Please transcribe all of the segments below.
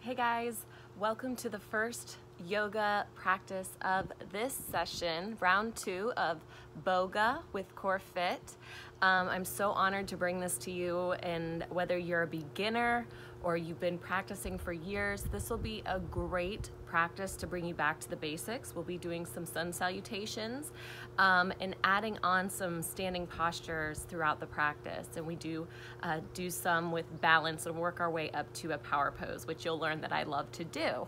Hey guys, welcome to the first yoga practice of this session, round 2 of BOGA with Core Fit. I'm so honored to bring this to you, and whether you're a beginner or you've been practicing for years, this will be a great practice to bring you back to the basics. We'll be doing some sun salutations and adding on some standing postures throughout the practice. And we do some with balance and work our way up to a power pose, which you'll learn that I love to do.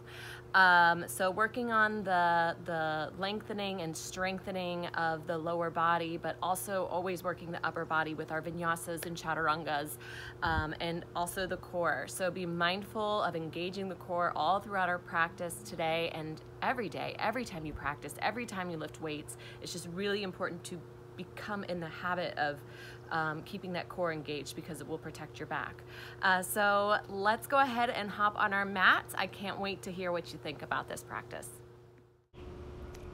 So working on the lengthening and strengthening of the lower body, but also always working the upper body with our vinyasas and chaturangas, and also the core. So be mindful of engaging the core all throughout our practice today and every day, every time you practice, every time you lift weights. It's just really important to become in the habit of keeping that core engaged, because it will protect your back. So let's go ahead and hop on our mats. I can't wait to hear what you think about this practice.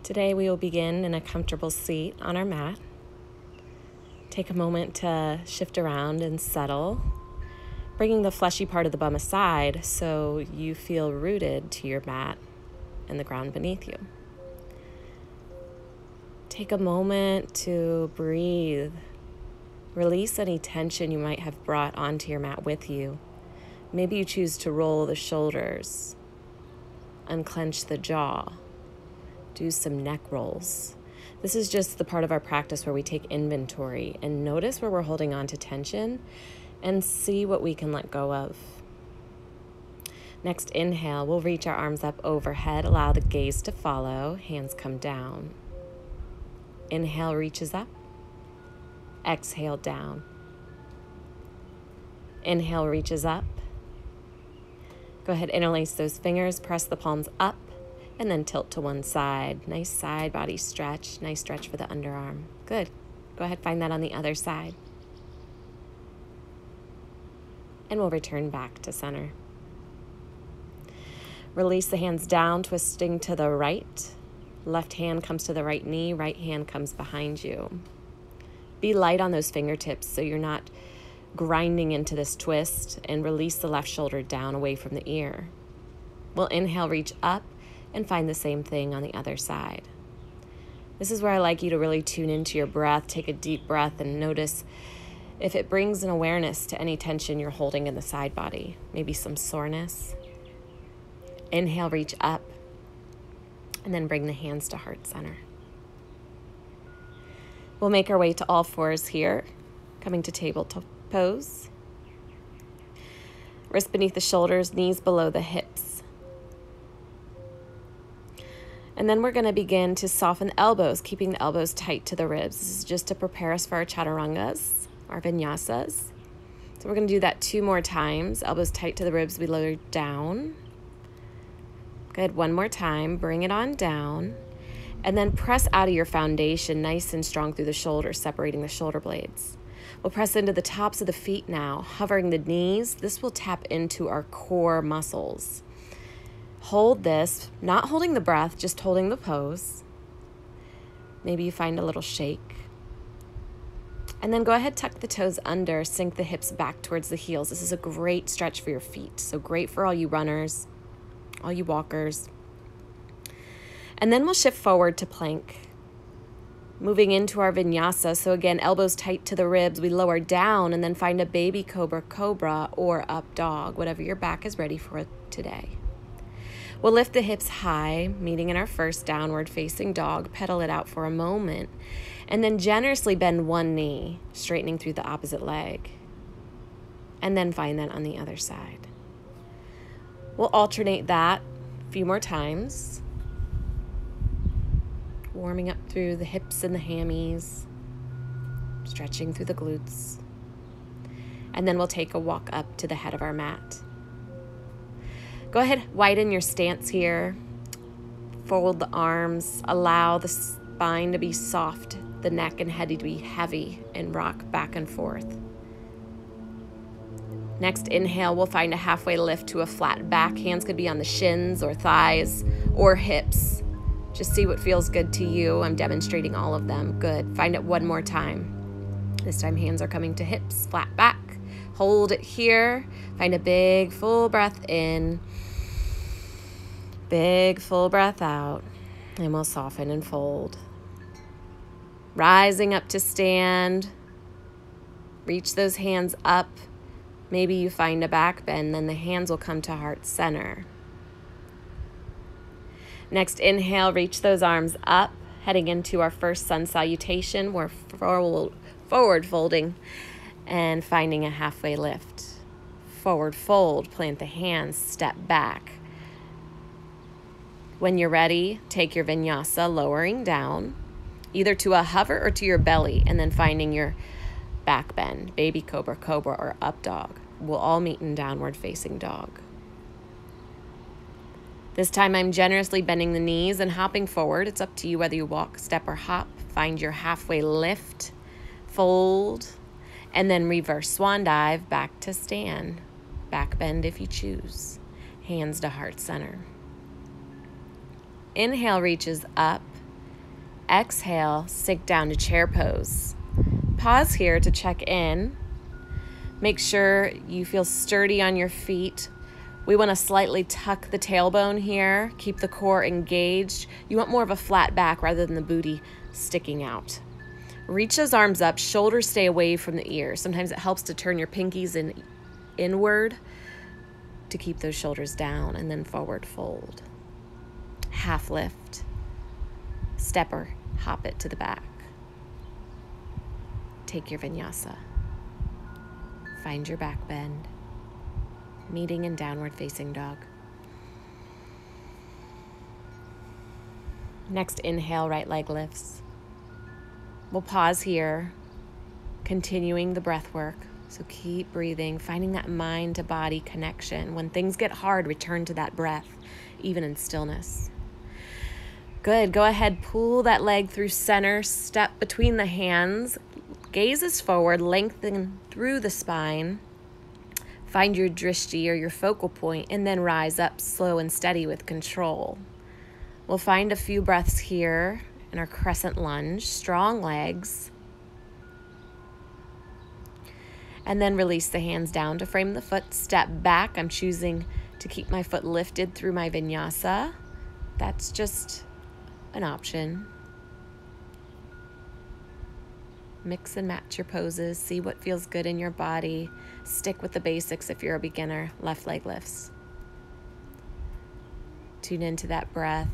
Today we will begin in a comfortable seat on our mat. Take a moment to shift around and settle, bringing the fleshy part of the bum aside so you feel rooted to your mat and the ground beneath you. Take a moment to breathe. Release any tension you might have brought onto your mat with you. Maybe you choose to roll the shoulders, unclench the jaw, do some neck rolls. This is just the part of our practice where we take inventory and notice where we're holding on to tension and see what we can let go of. Next inhale, we'll reach our arms up overhead, allow the gaze to follow, hands come down. Inhale reaches up, exhale down. Inhale reaches up. Go ahead, interlace those fingers, press the palms up, and then tilt to one side. Nice side body stretch, nice stretch for the underarm. Good. Go ahead, find that on the other side. And we'll return back to center. Release the hands down, twisting to the right. Left hand comes to the right knee, right hand comes behind you. Be light on those fingertips so you're not grinding into this twist, and release the left shoulder down away from the ear. We'll inhale, reach up, and find the same thing on the other side. This is where I like you to really tune into your breath. Take a deep breath and notice if it brings an awareness to any tension you're holding in the side body, maybe some soreness. Inhale, reach up, and then bring the hands to heart center. We'll make our way to all fours here, coming to tabletop pose. Wrists beneath the shoulders, knees below the hips. And then we're going to begin to soften the elbows, keeping the elbows tight to the ribs. This is just to prepare us for our chaturangas, our vinyasas. So we're going to do that 2 more times. Elbows tight to the ribs, we lower down. Good, one more time, bring it on down. And then press out of your foundation nice and strong through the shoulders, separating the shoulder blades. We'll press into the tops of the feet now, hovering the knees. This will tap into our core muscles. Hold this, not holding the breath, just holding the pose. Maybe you find a little shake. And then go ahead, tuck the toes under, sink the hips back towards the heels. This is a great stretch for your feet, so great for all you runners, all you walkers. And then we'll shift forward to plank, moving into our vinyasa. So again, elbows tight to the ribs, we lower down and then find a baby cobra or up dog, whatever your back is ready for today. We'll lift the hips high, meeting in our first downward facing dog, pedal it out for a moment, and then generously bend one knee, straightening through the opposite leg, and then find that on the other side. We'll alternate that a few more times, warming up through the hips and the hammies, stretching through the glutes. And then we'll take a walk up to the head of our mat. Go ahead, widen your stance here. Fold the arms, allow the spine to be soft, the neck and head to be heavy, and rock back and forth. Next inhale, we'll find a halfway lift to a flat back. Hands could be on the shins or thighs or hips. Just see what feels good to you. I'm demonstrating all of them. Good. Find it one more time. This time hands are coming to hips, flat back. Hold it here. Find a big full breath in. Big full breath out, and we'll soften and fold. Rising up to stand. Reach those hands up. Maybe you find a back bend, then the hands will come to heart center. Next, inhale, reach those arms up, heading into our first sun salutation. We're forward folding and finding a halfway lift. Forward fold, plant the hands, step back. When you're ready, take your vinyasa, lowering down, either to a hover or to your belly, and then finding your back bend, baby cobra, cobra, or up dog. We'll all meet in downward facing dog. This time I'm generously bending the knees and hopping forward. It's up to you whether you walk, step, or hop. Find your halfway lift, fold, and then reverse swan dive back to stand. Back bend if you choose. Hands to heart center. Inhale reaches up. Exhale, sink down to chair pose. Pause here to check in. Make sure you feel sturdy on your feet. We want to slightly tuck the tailbone here, keep the core engaged. You want more of a flat back rather than the booty sticking out. Reach those arms up, shoulders stay away from the ears. Sometimes it helps to turn your pinkies inward to keep those shoulders down, and then forward fold. Half lift, step or hop it to the back. Take your vinyasa. Find your back bend. Meeting in downward facing dog. Next, inhale, right leg lifts. We'll pause here, continuing the breath work. So keep breathing, finding that mind to body connection. When things get hard, return to that breath, even in stillness. Good, go ahead, pull that leg through center, step between the hands, gazes forward, lengthen through the spine. Find your drishti or your focal point, and then rise up slow and steady with control. We'll find a few breaths here in our crescent lunge, strong legs. And then release the hands down to frame the foot, step back. I'm choosing to keep my foot lifted through my vinyasa. That's just an option. Mix and match your poses. See what feels good in your body. Stick with the basics if you're a beginner. Left leg lifts. Tune into that breath.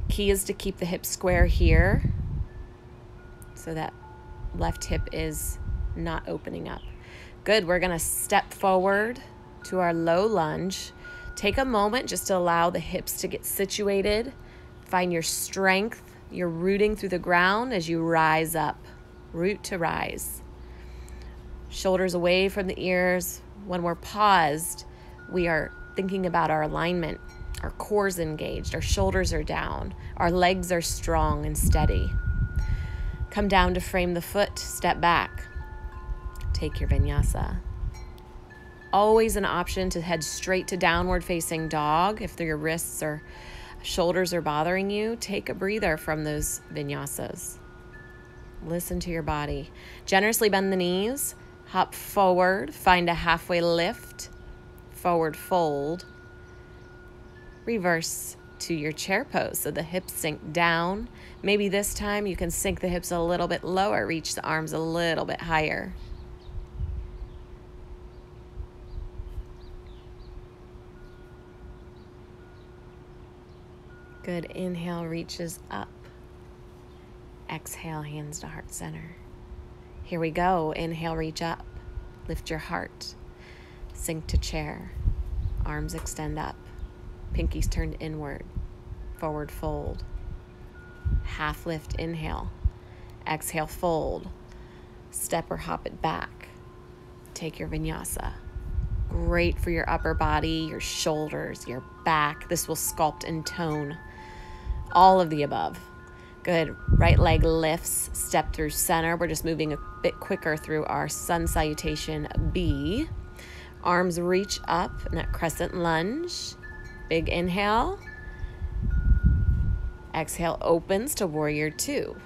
Key is to keep the hips square here so that left hip is not opening up. Good. We're going to step forward to our low lunge. Take a moment just to allow the hips to get situated. Find your strength. You're rooting through the ground as you rise up. Root to rise. Shoulders away from the ears. When we're paused, we are thinking about our alignment. Our core's engaged. Our shoulders are down. Our legs are strong and steady. Come down to frame the foot. Step back. Take your vinyasa. Always an option to head straight to downward facing dog. If your wrists or shoulders are bothering you, take a breather from those vinyasas. Listen to your body. Generously bend the knees. Hop forward. Find a halfway lift. Forward fold. Reverse to your chair pose so the hips sink down. Maybe this time you can sink the hips a little bit lower. Reach the arms a little bit higher. Good. Inhale reaches up. Exhale, hands to heart center. Here we go. Inhale, reach up. Lift your heart. Sink to chair. Arms extend up. Pinkies turned inward. Forward fold. Half lift, inhale. Exhale, fold. Step or hop it back. Take your vinyasa. Great for your upper body, your shoulders, your back. This will sculpt and tone. All of the above. Good. Right leg lifts, step through center. We're just moving a bit quicker through our sun salutation B. Arms reach up in that crescent lunge. Big inhale. Exhale opens to warrior two.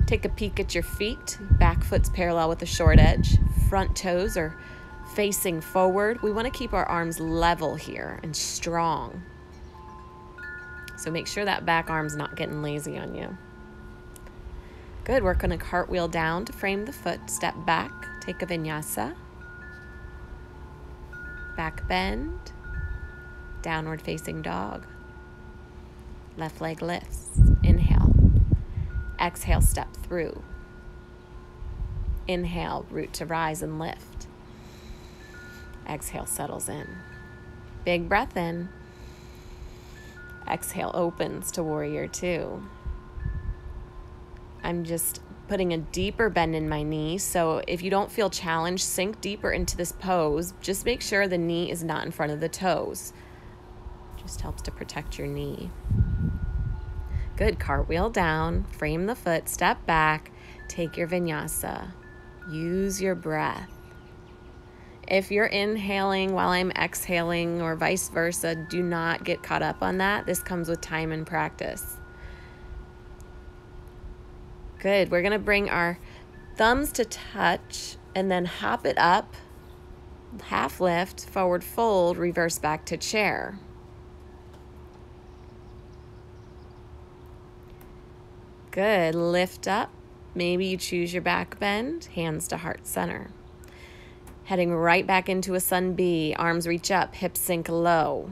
Take a peek at your feet. Back foot's parallel with the short edge. Front toes are facing forward. We want to keep our arms level here and strong. So make sure that back arm's not getting lazy on you. Good, we're gonna cartwheel down to frame the foot, step back, take a vinyasa, back bend, downward facing dog. Left leg lifts, inhale. Exhale, step through. Inhale, root to rise and lift. Exhale, settles in. Big breath in. Exhale, opens to warrior two. I'm just putting a deeper bend in my knee, so if you don't feel challenged, sink deeper into this pose. Just make sure the knee is not in front of the toes. Just helps to protect your knee. Good, cartwheel down, frame the foot, step back, take your vinyasa. Use your breath. If you're inhaling while I'm exhaling or vice versa, do not get caught up on that. This comes with time and practice. Good. We're going to bring our thumbs to touch and then hop it up, half lift, forward fold, reverse back to chair. Good. Lift up. Maybe you choose your back bend, hands to heart center. Heading right back into a sun B, arms reach up, hips sink low.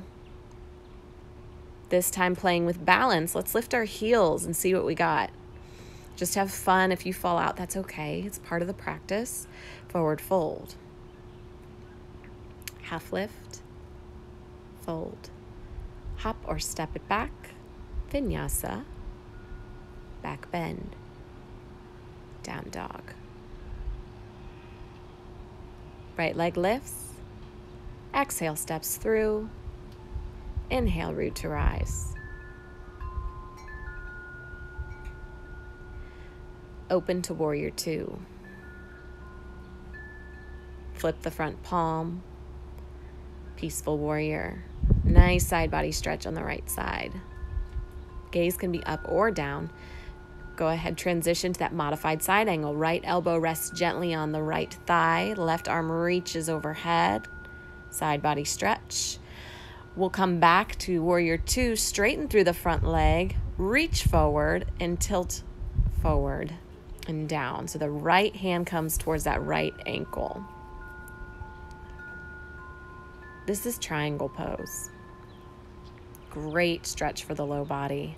This time playing with balance. Let's lift our heels and see what we got. Just have fun. If you fall out, that's okay. It's part of the practice. Forward fold. Half lift. Fold. Hop or step it back. Vinyasa. Back bend. Down dog. Right leg lifts. Exhale, steps through. Inhale, root to rise. Open to warrior two. Flip the front palm. Peaceful warrior. Nice side body stretch on the right side. Gaze can be up or down. Go ahead, transition to that modified side angle. Right elbow rests gently on the right thigh. Left arm reaches overhead. Side body stretch. We'll come back to warrior two, straighten through the front leg, reach forward and tilt forward and down. So the right hand comes towards that right ankle. This is triangle pose. Great stretch for the low body.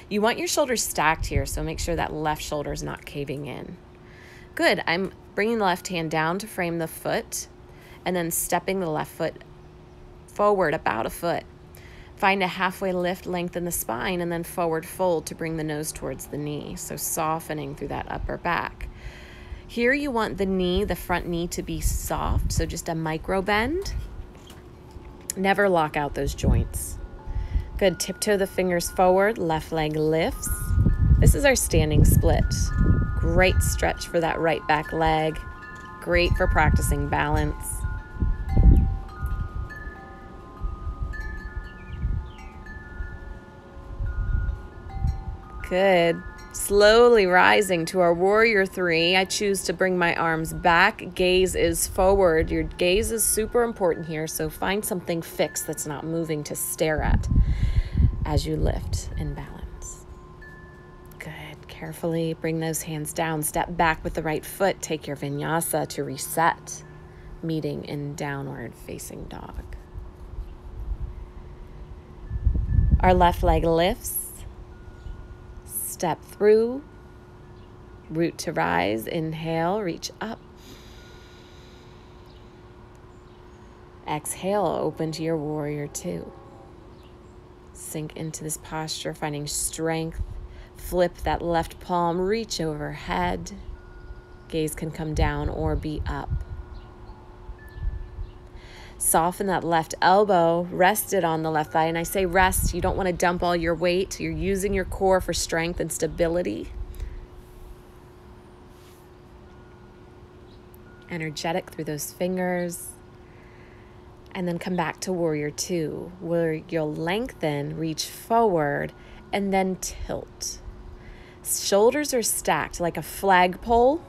You want your shoulders stacked here, so make sure that left shoulder is not caving in. Good. I'm bringing the left hand down to frame the foot and then stepping the left foot forward about a foot. Find a halfway lift, lengthen the spine, and then forward fold to bring the nose towards the knee. So softening through that upper back. Here you want the knee, the front knee, to be soft, so just a micro bend. Never lock out those joints. Good, tiptoe the fingers forward, left leg lifts. This is our standing split. Great stretch for that right back leg. Great for practicing balance. Good. Slowly rising to our warrior three. I choose to bring my arms back. Gaze is forward. Your gaze is super important here, so find something fixed that's not moving to stare at as you lift in balance. Good. Carefully bring those hands down. Step back with the right foot. Take your vinyasa to reset, meeting in downward facing dog. Our left leg lifts. Step through, root to rise, inhale, reach up. Exhale, open to your warrior two. Sink into this posture, finding strength. Flip that left palm, reach overhead. Gaze can come down or be up. Soften that left elbow, rest it on the left thigh. And I say rest, you don't want to dump all your weight. You're using your core for strength and stability. Energetic through those fingers. And then come back to warrior two, where you'll lengthen, reach forward, and then tilt. Shoulders are stacked like a flagpole.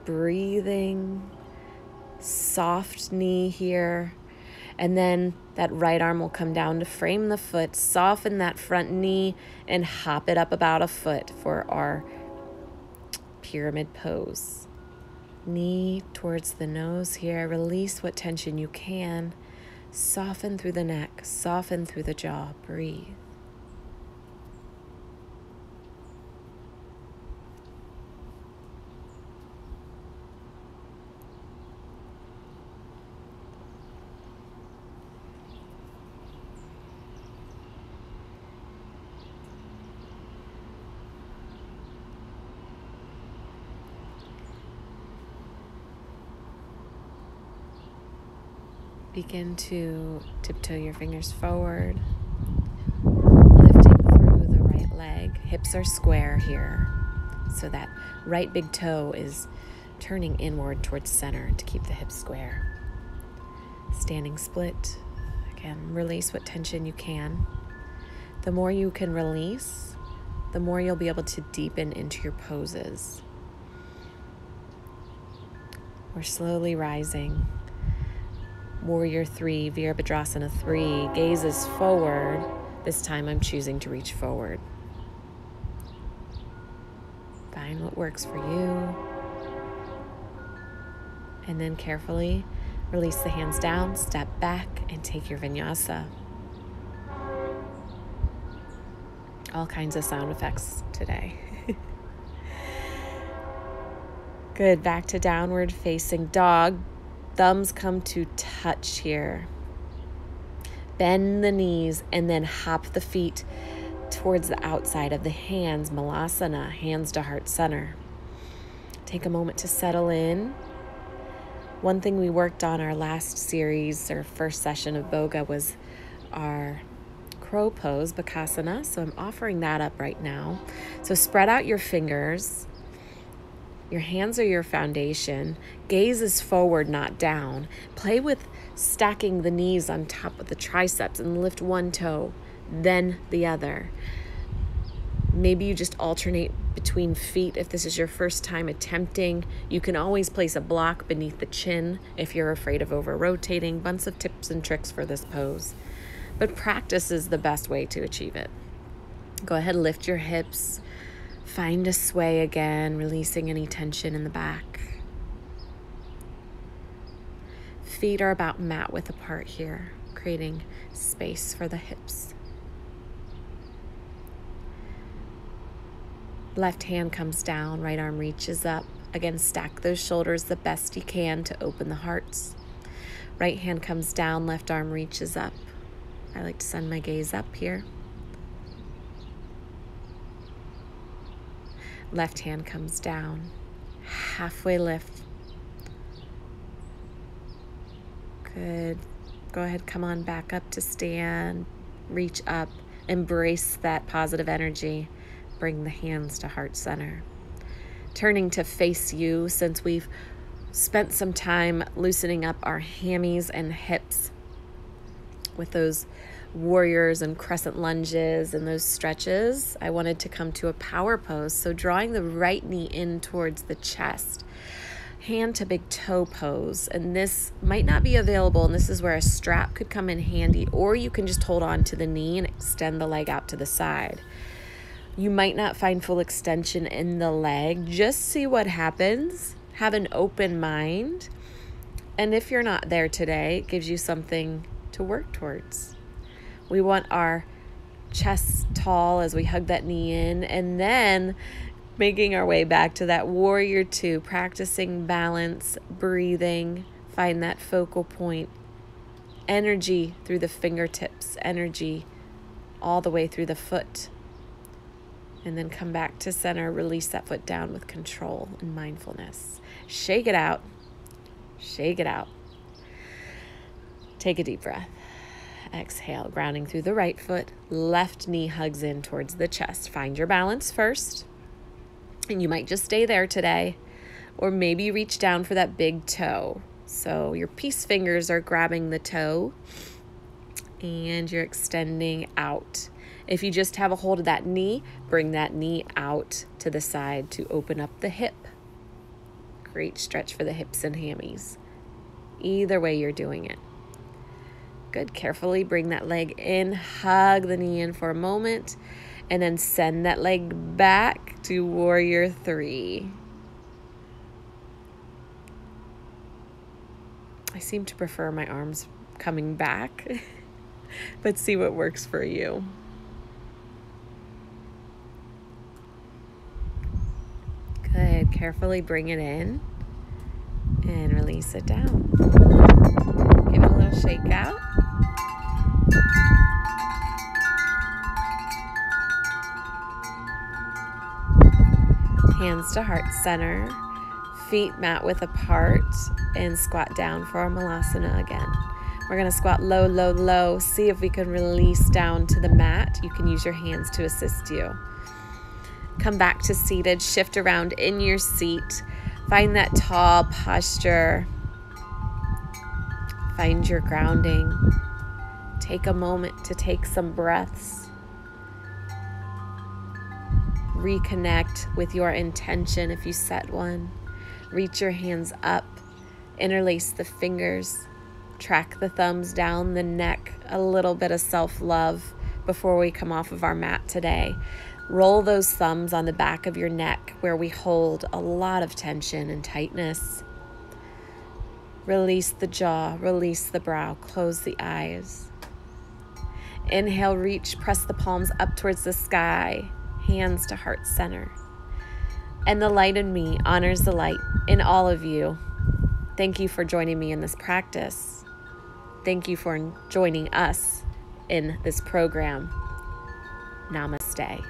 Breathing, soft knee here. And then that right arm will come down to frame the foot, soften that front knee, and hop it up about a foot for our pyramid pose. Knee towards the nose here. Release what tension you can. Soften through the neck, soften through the jaw. Breathe. Begin to tiptoe your fingers forward, lifting through the right leg. Hips are square here, so that right big toe is turning inward towards center to keep the hips square. Standing split. Again, release what tension you can. The more you can release, the more you'll be able to deepen into your poses. We're slowly rising. Warrior 3, Virabhadrasana 3, gazes forward. This time I'm choosing to reach forward. Find what works for you. And then carefully release the hands down, step back, and take your vinyasa. All kinds of sound effects today. Good, back to downward facing dog. Thumbs come to touch here. Bend the knees and then hop the feet towards the outside of the hands. Malasana, hands to heart center. Take a moment to settle in. One thing we worked on our last series or first session of BOGA was our crow pose, Bakasana. So I'm offering that up right now. So spread out your fingers. Your hands are your foundation. Gaze is forward, not down. Play with stacking the knees on top of the triceps and lift one toe, then the other. Maybe you just alternate between feet if this is your first time attempting. You can always place a block beneath the chin if you're afraid of over-rotating. Bunch of tips and tricks for this pose. But practice is the best way to achieve it. Go ahead, lift your hips. Find a sway again, releasing any tension in the back. Feet are about mat width apart here, creating space for the hips. Left hand comes down, right arm reaches up. Again, stack those shoulders the best you can to open the hearts. Right hand comes down, left arm reaches up. I like to send my gaze up here. Left hand comes down, halfway lift. Good. Go ahead, come on back up to stand, reach up, embrace that positive energy. Bring the hands to heart center. Turning to face you, since we've spent some time loosening up our hammies and hips with those warriors and crescent lunges and those stretches, I wanted to come to a power pose. So drawing the right knee in towards the chest, hand to big toe pose. And this might not be available, and this is where a strap could come in handy, or you can just hold on to the knee and extend the leg out to the side. You might not find full extension in the leg. Just see what happens. Have an open mind. And if you're not there today, it gives you something to work towards. We want our chest tall as we hug that knee in, and then making our way back to that warrior 2, practicing balance, breathing, find that focal point, energy through the fingertips, energy all the way through the foot, and then come back to center, release that foot down with control and mindfulness. Shake it out, shake it out. Take a deep breath. Exhale, grounding through the right foot, left knee hugs in towards the chest. Find your balance first, and you might just stay there today, or maybe reach down for that big toe. So your peace fingers are grabbing the toe, and you're extending out. If you just have a hold of that knee, bring that knee out to the side to open up the hip. Great stretch for the hips and hammies. Either way you're doing it. Good. Carefully bring that leg in, hug the knee in for a moment, and then send that leg back to warrior 3. I seem to prefer my arms coming back, but see what works for you. Good. Carefully bring it in and release it down. Give it a little shake out. Hands to heart center, feet mat width apart, and squat down for our malasana again. We're going to squat low, low, low. See if we can release down to the mat. You can use your hands to assist you. Come back to seated, shift around in your seat. Find that tall posture. Find your grounding. Take a moment to take some breaths. Reconnect with your intention if you set one. Reach your hands up, interlace the fingers, track the thumbs down the neck, a little bit of self-love before we come off of our mat today. Roll those thumbs on the back of your neck where we hold a lot of tension and tightness. Release the jaw, release the brow, close the eyes. Inhale, reach, press the palms up towards the sky. Hands to heart center. And the light in me honors the light in all of you. Thank you for joining me in this practice. Thank you for joining us in this program. Namaste.